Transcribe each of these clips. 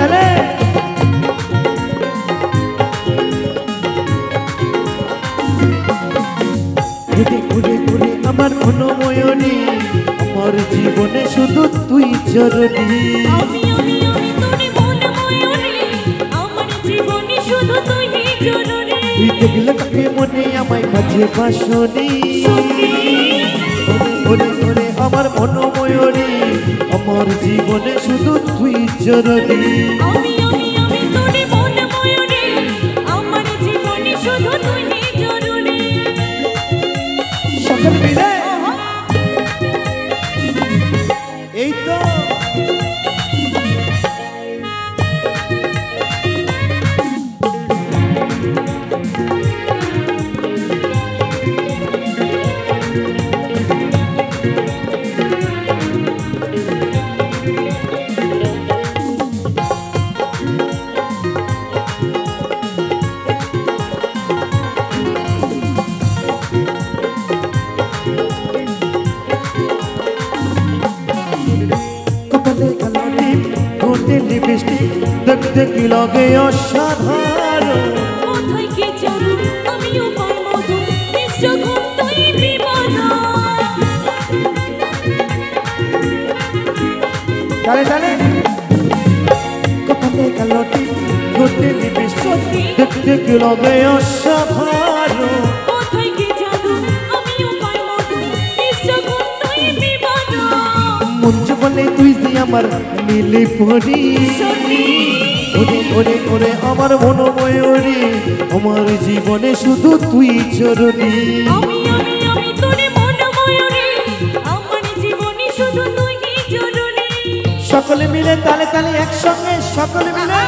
তালে ঘুরে ঘুরে ঘুরে আমার মনোময়নী আমার জীবনে শুধু তুই জরুরি আমি আমি আমি তোরে মনোময়নী আমার জীবনে শুধু তুই জরুরি তুই দেখলে তাকে মনে আমায় কাছে বাসনি ওরে ওরে আমার মনোময়নী আমার জীবনে শুধু তুই জরুরি আমি আমি আমি তোরে মনোময়নী আমার জীবনে শুধু তুই জরুরি সকল মিলে এই তো দেখতে কি লাগে অসাধারণ কোথায় কি জানো আমিও পাই মধু যখন তুই বিমানা তালে তালে কোথায় কালটি ঘটে লিপস্টিক দেখতে কি লাগে অসাধারণ কোথায় কি জানো আমিও পাই মধু যখন তুই বিমানা মঞ্চ বলে তুই যে আমার নীলে পরি ওরে ওরে ওরে আমার মনোময়ূরী আমার জীবনে শুধু তুই জরুরি আমি আমি আমি তোরে মনোময়ূরী আমার জীবনে শুধু তুই জরুরি সকলে মিলে তালে তালে একসঙ্গে সকলে মিলে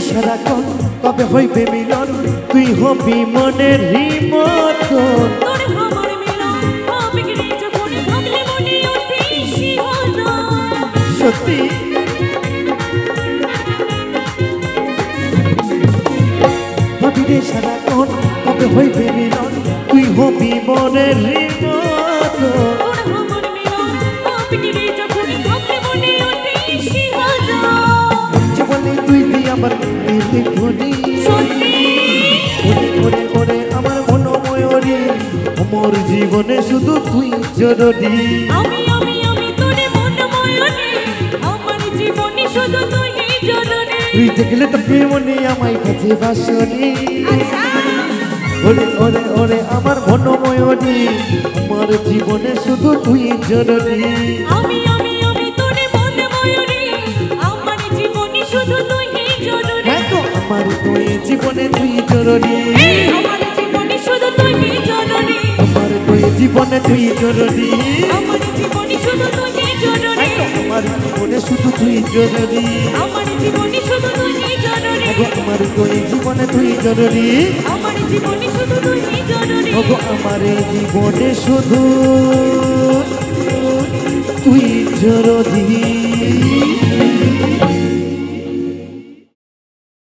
সারাক্ষণ কবে হইবে মিলন তুই হবি মনের হিমতন তোর আমার মিলন হবে রে যখন ভাবলে মনে ওঠে শিহরণ সত্যি ভাবি রে সারাক্ষণ কবে হইবে মিলন তুই হবি মনের হিমতন তোর আমার মিলন হবে রে যখন ভাবলে মনে ওঠে শিহরণ জীবনে তুই দিয়ে আমার নীলে ধনি সত্যি ওরে ওরে ওরে আমার মনোময়ূরী আমার জীবনে শুধু তুই জরুরি আমি আমি আমি তোরে মনোময়ূরী আমার জীবনে শুধু তুই জরুরি তুই দেখলে তোকে মনে আমায় কাছে বাসনি আচ্ছা ওরে ওরে ওরে আমার মনোময়ূরী আমার জীবনে শুধু তুই জরুরি আমি আমি আমি তোরে মনোময়ূরী আমার জীবনে শুধু তুই জরুরি হ্যাঁ তো আমার তুই জীবনে তুই জরুরি আমার জীবনে শুধু তুই জরুরি আমার তুই জীবনে তুই জরুরি আমার জীবনে শুধু তুই জরুরি হ্যাঁ তো আমার জীবনে শুধু তুই জরুরি আমার জীবনে শুধু তুই জরুরি ওগো আমার তুই জীবনে তুই জরুরি আমার জীবনে শুধু তুই জরুরি ওগো আমার জীবনে শুধু তুই জরুরি